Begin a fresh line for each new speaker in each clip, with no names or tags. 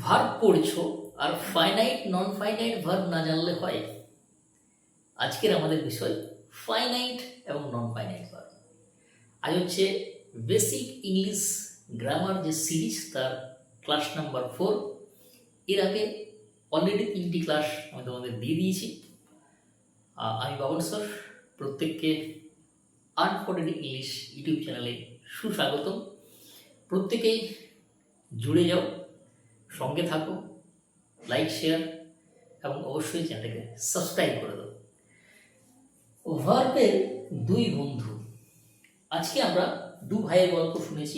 Verb পড়ছো আর finite non finite verb না জানলে হয়? আজকের আমাদের বিষয় ফাইনাইট এবং নন ফাইনাইট ভার্ব। আজ হচ্ছে বেসিক ইংলিশ গ্রামার যে সিরিজ তার ক্লাস নাম্বার 4। এর আগে অলরেডি 3টি ক্লাস আমি তোমাদের দিয়ে দিয়েছি। আমি বাবন স্যার, প্রত্যেককে আনফোর্ডেড ইংলিশ ইউটিউব চ্যানেলে সুস্বাগতম। প্রত্যেকেই জুড়ে যাও, সঙ্গে থাকো, লাইক শেয়ার এবং অবশ্যই চ্যানেলটাকে সাবস্ক্রাইব করে দাও। ভার্বের দুই বন্ধু। আজকে আমরা দু ভাইয়ের গল্প শুনেছি।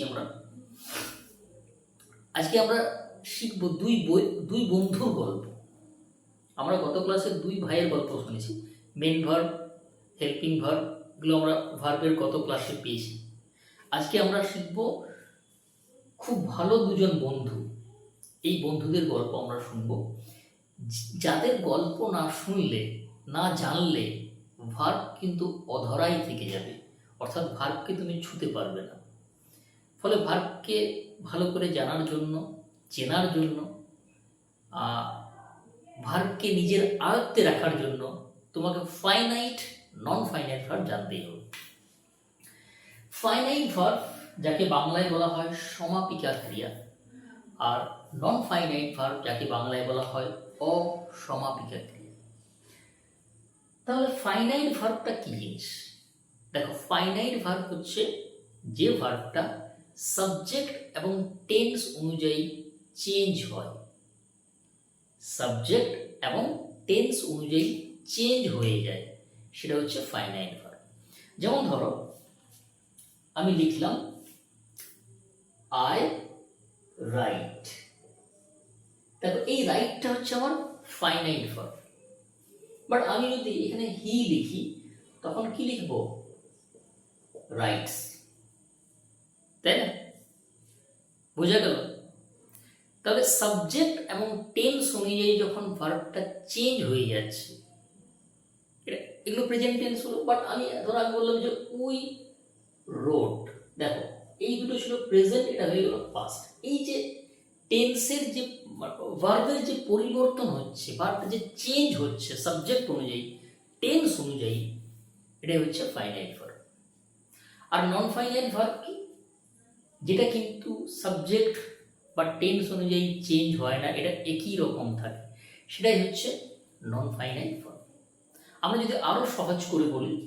আজকে আমরা শিখব দুই বন্ধুর গল্প। আমরা গত ক্লাসে দুই ভাইয়ের গল্প শুনেছি, মেন ভার্ব, হেল্পিং ভার্ব, এগুলো আমরা ভার্বের গত ক্লাসে পেয়েছি। আজকে আমরা শিখব খুব ভালো দুজন বন্ধু। এই বন্ধুদের গল্প আমরা শুনব, যাদের গল্প না শুনলে, না জানলে ভার্ব কিন্তু অধরাই থেকে যাবে, অর্থাৎ ভার্বকে তুমি ছুঁতে পারবে না। ফলে ভার্বকে ভালো করে জানার জন্য, চেনার জন্য, ভার্বকে নিজের আয়ত্তে রাখার জন্য তোমাকে ফাইনাইট নন ফাইনাইট ভার্ব জানতেই হবে। ফাইনাইট ভার্ব যাকে বাংলায় বলা হয় সমাপিকা ক্রিয়া, আর নন ফাইনাইট ভার্ব যাকে বাংলায় বলা হয় অসমাপিকা ক্রিয়া। তাহলে ফাইনাইট ভার্বটা কি জিনিস? দেখো, ফাইনাইট ভার্ব হচ্ছে যে ভার্বটা সাবজেক্ট এবং টেন্স অনুযায়ী চেঞ্জ হয়। সাবজেক্ট এবং টেন্স অনুযায়ী চেঞ্জ হয়ে যায়, সেটা হচ্ছে ফাইনাইট ভার্ব। যেমন ধরো, আমি লিখলাম আই রাইট। দেখো, এই রাইটটা হচ্ছে আমার ফাইনাইট ভার্ব। বাট আমি যদি এখানে হি লিখি, তখন কি লিখব? রাইটস। তাই না? বোঝা গেল? তাহলে সাবজেক্ট এবং টেন্স অনুযায়ী যখন ভার্বটা চেঞ্জ হয়ে যাচ্ছে, এগুলো প্রেজেন্ট টেন্স হলো। বাট আমি বললাম যে উই রোড। দেখো, এই দুটো ছিল প্রেজেন্ট, এটা হয়ে গেল পাস্ট। এই যে টেন্সের যে ভার্বের যে পরিবর্তন হচ্ছে, ভার্বটা যে চেঞ্জ হচ্ছে সাবজেক্ট অনুযায়ী, টেন্স অনুযায়ী, এটাই হচ্ছে ফাইনাইট ভার্ব। আর নন ফাইনাইট ভার্ব কি? যেটা কিন্তু সাবজেক্ট বা টেন্স অনুযায়ী চেঞ্জ হয় না, এটা একই রকম থাকে, সেটাই হচ্ছে নন ফাইনাইট ভার্ব। আমরা যদি আরো সহজ করে বলি,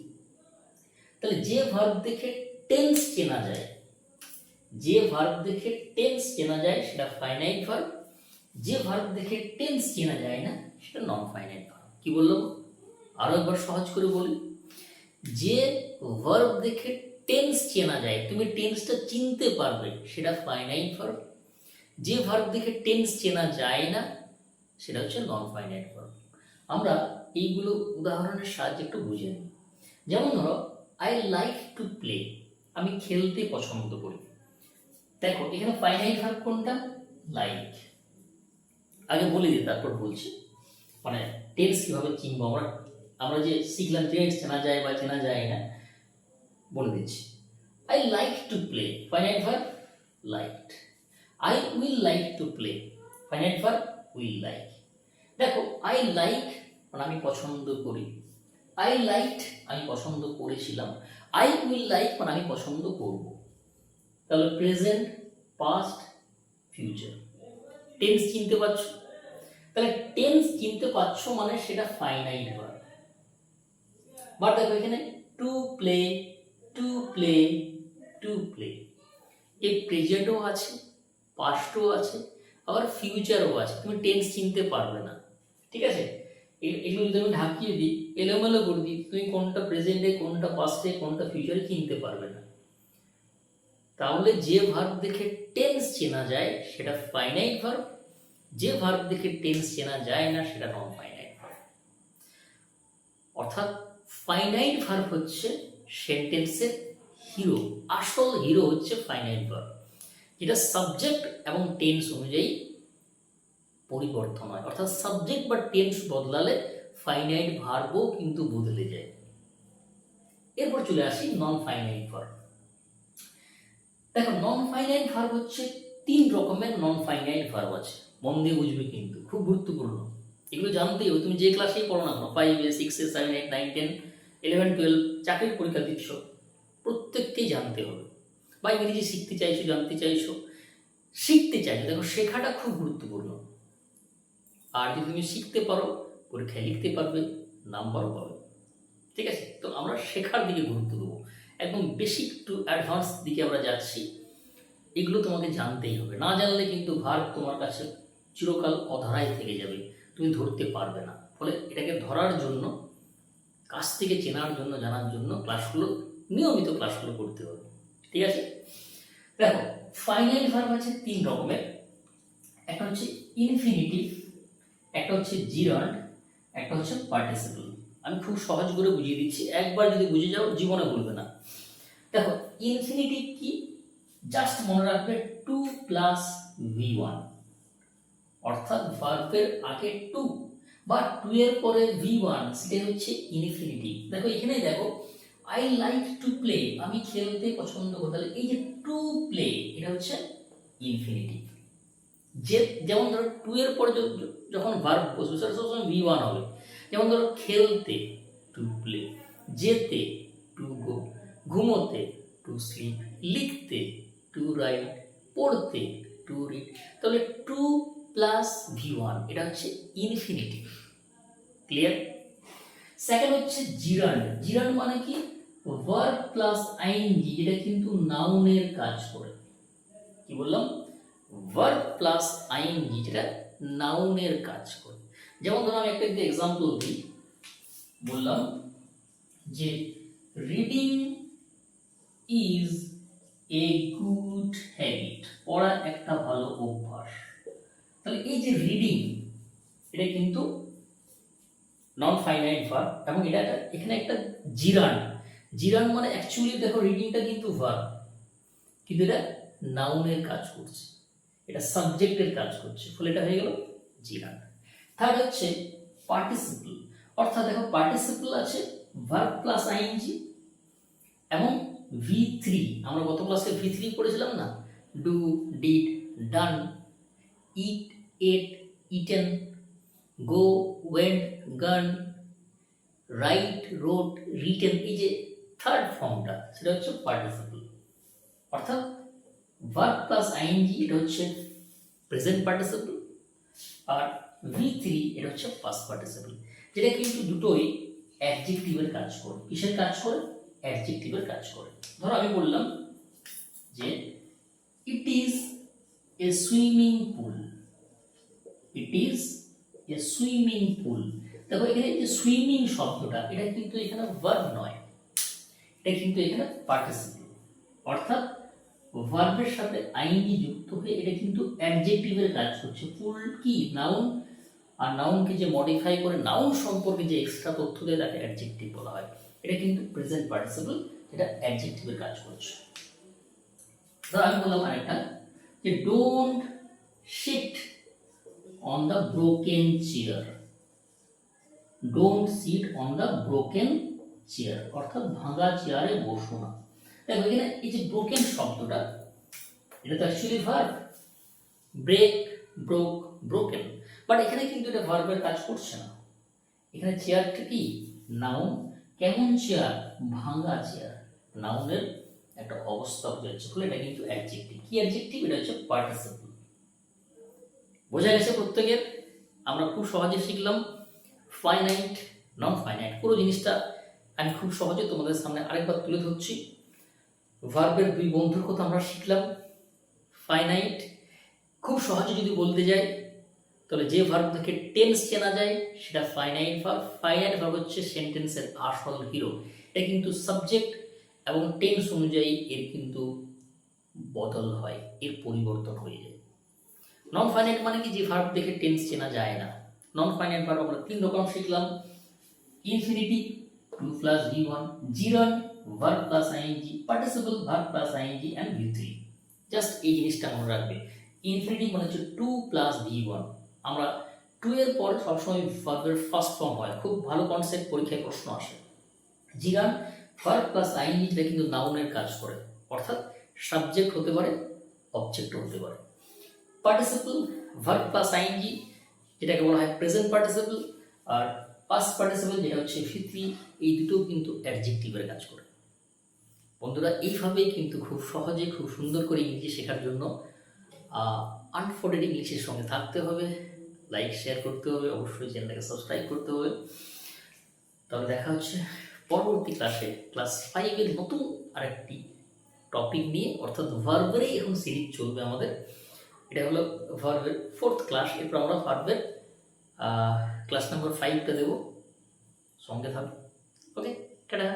তাহলে যে ভার্ব দেখে টেন্স চেনা যায়, যে ভার্ব দেখে টেন্স চেনা যায় সেটা ফাইনাইট ভার্ব। যে ভার্ব দেখে টেন্স চেনা যায় না, সেটা নন ফাইনাইট ভার্ব। কি বললাম? আরো একবার সহজ করে বলি, যে ভার্ব দেখে টেন্স চেনা যায়, তুমি টেন্সটা চিনতে পারবে, সেটা ফাইনাইট ভার্ব। যে ভার্ব দেখে টেন্স চেনা যায় না, সেটা হচ্ছে নন ফাইনাইট ভার্ব। আমরা এইগুলো উদাহরণের সাহায্যে একটু বুঝে নিই। যেমন ধরো, আই লাইক টু প্লে, আমি খেলতে পছন্দ করি। দেখো, এখানে ফাইনাইট ভার্ব কোনটা? লাইক। আগে বলে দিই, তারপর বলছি মানে টেন্স কিভাবে চিনবো। আমরা যে শিখলাম টেন্স চেনা যায় বা চেনা যায় না, বলে দিচ্ছি। I like to play, finite verb liked. I will like to play, finite verb will like. দেখো, আই লাইক মানে আমি পছন্দ করি, আই লাইকড আমি পছন্দ করেছিলাম, আই উইল লাইক মানে আমি পছন্দ করব। তাহলে প্রেজেন্ট, পাস্ট, ফিউচার। টেন্স চিনতে পারছো? তাহলে টেন্স চিনতে পারছো মানে সেটা ফাইনাইট ভার্ব। বাট দেখো, এখানে to play, to play, to play, এই প্রেজেন্টও আছে, পাস্টও আছে, আবার ফিউচারও আছে। তুমি টেন্স চিনতে পারবে না, ঠিক আছে? এগুলো যদি আমি ঢাকিয়ে দিই, এলোমেলো করে দিই, তুমি কোনটা প্রেজেন্টে, কোনটা পাস্টে, কোনটা ফিউচারে চিনতে পারবে না। তাহলে যে ভার্ব দেখে টেন্স চেনা যায় সেটা ফাইনাইট ভার্ব, যে ভার্ব দেখে টেন্স চেনা যায় না সেটা নন ফাইনাইট ভার্ব। অর্থাৎ ফাইনাইট ভার্ব হচ্ছে সেন্টেন্সের হিরো, আসল হিরো হচ্ছে ফাইনাইট ভার্ব, যেটা সাবজেক্ট এবং টেন্স অনুযায়ী পরিবর্তন হয়। অর্থাৎ সাবজেক্ট বা টেন্স বদলালে ফাইনাইট ভার্বও কিন্তু বদলে যায়। এরপর চলে আসি নন ফাইনাইট ভার্ব। দেখো, নন ফাইনাইট ভার্ব হচ্ছে 3 রকমের নন ফাইনাইট ভার্ব আছে। মন দিয়ে বুঝবে, কিন্তু খুব গুরুত্বপূর্ণ, এগুলো জানতেই হবে। তুমি যে ক্লাসেই পড়ো না কেন, 5-এ 6-এ 7, 8, 9, 10, 11, 12 চাকরির পরীক্ষা দিচ্ছ, প্রত্যেককেই জানতে হবে। বা ইংরেজি শিখতে চাইছো, জানতে চাইছো, শিখতে চাইছো, দেখো শেখাটা খুব গুরুত্বপূর্ণ। আর যদি তুমি শিখতে পারো, পরীক্ষায় লিখতে পারবে, নাম্বারও পাবে। ঠিক আছে, তো আমরা শেখার দিকে গুরুত্ব দেবো, একদম বেসিক টু অ্যাডভান্স দিকে আমরা যাচ্ছি। এগুলো তোমাকে জানতেই হবে, না জানলে কিন্তু ভার্ব তোমার কাছে চিরকাল অধরাই থেকে যাবে, তুমি ধরতে পারবে না। ফলে এটাকে ধরার জন্য, কাছ থেকে চেনার জন্য, জানার জন্য ক্লাসগুলো, নিয়মিত ক্লাসগুলো করতে হবে। ঠিক আছে, দেখো ফাইনাইট ভার্ব আছে 3 রকমের। একটা হচ্ছে ইনফিনিটিভ, একটা হচ্ছে জিরান্ড, একটা হচ্ছে পার্টিসিপল। আমি খুব সহজ করে বুঝিয়ে দিচ্ছি, একবার যদি বুঝে যাও জীবনে ভুলবে না। দেখো ইনফিনিটিভ কি, জাস্ট মনে রাখবে 2 + V1, অর্থাৎ ভার্বের আগে 2 বা 2 এর পরে V1, সেটা হচ্ছে ইনফিনিটিভ। দেখো এখানে দেখো আই লাইক টু প্লে, আমি খেলতে পছন্দ করি, তাহলে এই যে টু প্লে এটা হচ্ছে ইনফিনিটিভ। যে যেমন ধরো 2 এর পরে যখন ভার্ব বসবে সেটা সবসময় V1 হবে। যেমন ধরো খেলতে, টু প্লে, যেতে, টু গো, ঘুমোতে, টু স্লিপ, লিখতে, টু রাইট, পড়তে, টু রিড। তাহলে 2 + V1 এটা হচ্ছে ইনফিনিটিভ। ক্লিয়ার? সেকেন্ড হচ্ছে জিরান্ড। জিরান্ড মানে কি, ভার্ব প্লাস আইএনজি, এটা কিন্তু নাউনের কাজ করে। কি বললাম? ভার্ব প্লাস আইএনজি, যেটা নাউনের কাজ করে। যেমন ধরো আমি একটা এক্সাম্পল দিই, বললাম যে reading is a good habit, পড়া একটা ভালো অভ্যাস। তাহলে এই যে রিডিং, এটা কিন্তু নন ফাইনাইট ভার্ব, এবং এটা এখানে একটা জিরান্ড। জিরান্ড মানে অ্যাকচুয়ালি দেখো রিডিংটা কিন্তু ভার্ব, কিন্তু এটা নাউনের কাজ করছে, এটা সাবজেক্টের কাজ করছে, ফলে এটা হয়ে গেল জিরান্ড। থার্ড হচ্ছে পার্টিসিপল, অর্থাৎ দেখো পার্টিসিপল আছে ভার্ব প্লাস আইএনজি এবং V3। আমরা গত ক্লাসে V3 পড়েছিলাম না, do, did, done, it, at, eaten, go, went, গান, রাইট, রোট, রিটেন। এই যে থার্ড ফর্মটা, সেটা হচ্ছে পার্টিসিপল, অর্থাৎ ভার্ব প্লাস আইএনজি এটা হচ্ছে প্রেজেন্ট পার্টিসিপল, আর V3 এটা হচ্ছে পাস্ট পার্টিসিপল, যেটা কিন্তু দুটোই অ্যাডজেক্টিভের কাজ করে। কিসের কাজ করে? অ্যাডজেক্টিভের কাজ করে। ধরো আমি বললাম যে it is a swimming pool, it is a swimming pool. দেখো এখানে যে সুইমিং শব্দটা, এটা কিন্তু এখানে ভার্ব নয়, এটা কিন্তু এখানে পার্টিসিপল, অর্থাৎ ভার্বের সাথে আইএনজি যুক্ত হয়ে এটা কিন্তু অ্যাডজেক্টিভের কাজ করছে। পুল কি, নাউন, আর নাউনকে যে মডিফাই করে নাউন সম্পর্কে যে এক্সট্রা তথ্য দেয় তাকে অ্যাডজেক্টিভ বলা হয়। এটা কিন্তু প্রেজেন্ট পার্টিসিপল, যেটা অ্যাডজেক্টিভের কাজ করছে। ধর আমি বললাম আরেকটা, যে don't sit on the broken chair, don't sit on the broken chair, অর্থাৎ ভাঙা চেয়ারে বসো না। দেখো এখানে এই যে ব্রোকেন শব্দটা, এটা তো actually verb, break, broke, broken, but এখানে কিন্তু এটা ভার্বের কাজ করছে না। এখানে চেয়ারটা কি, নাউন। কেমন চেয়ার? ভাঙা চেয়ার, নাউনের একটা অবস্থা বোঝাচ্ছে, ফলে এটা কিন্তু অ্যাডজেক্টিভ। কি অ্যাডজেক্টিভ? এটা হচ্ছে পার্টিসিপল। বোঝা গেছে প্রত্যেকের? আমরা খুব সহজে শিখলাম ফাইনাইট, নন ফাইনাইট। পুরো জিনিসটা আমি খুব সহজে তোমাদের সামনে আরেকবার তুলে ধরছি। ভার্বের 2 বন্ধুর কথা আমরা শিখলাম। ফাইনাইট খুব সহজে যদি বলতে যাই, তাহলে যে ভার্ব থেকে টেন্স চেনা যায় সেটা ফাইনাইট ভার্ব। ফাইনাইট ভার্ব হচ্ছে সেন্টেন্সের আসল হিরো। এটা কিন্তু সাবজেক্ট এবং টেন্স অনুযায়ী এর কিন্তু বদল হয়, এর পরিবর্তন হয়ে যায়। নন ফাইনাইট মানে কি, যে ভার্ব দেখে টেন্স চেনা যায় না। নন ফাইনাইট ভার্ব আমরা 3 রকম শিখলাম, infinitive 2 + V1, gerund verb plus ING, participle verb plus ING and V3। Just এই জিনিসটা মনে রাখবে, ইনফিনিটিভ মানে হচ্ছে 2 + V1। আমরা 2 এর পর সবসময় ভার্বের ফার্স্ট ফর্ম হয়, খুব ভালো কনসেপ্ট, পরীক্ষায় প্রশ্ন আসে। জিরান্ড ভার্ব প্লাস আইএনজি, যেটা কিন্তু নাউনের কাজ করে, অর্থাৎ সাবজেক্ট হতে পারে, অবজেক্ট হতে পারে। পার্টিসিপল ভার্ব প্লাস আইএনজি যেটাকে বলা হয় প্রেজেন্ট পার্টিসিপল, আর পাস্ট পার্টিসিপল যেটা হচ্ছে ভিত্তি, এই দুটোও কিন্তু অ্যাডজেক্টিভের কাজ করে। বন্ধুরা এইভাবেই কিন্তু খুব সহজে খুব সুন্দর করে ইংরেজি শেখার জন্য আনফোল্ডেড ইংলিশের সঙ্গে থাকতে হবে, লাইক শেয়ার করতে হবে, অবশ্যই চ্যানেলটাকে সাবস্ক্রাইব করতে হবে। তাহলে দেখা হচ্ছে পরবর্তী ক্লাসে, ক্লাস 5-এর নতুন আরেকটি টপিক নিয়ে, অর্থাৎ ভার্বেরই এখন সিরিজ চলবে আমাদের। এটা হলো ভার্বের 4th ক্লাস। এরপর আমরা ভার্বের ক্লাস নাম্বার 5টা দেবো, সঙ্গে থাকবে। ওকে, টাটা।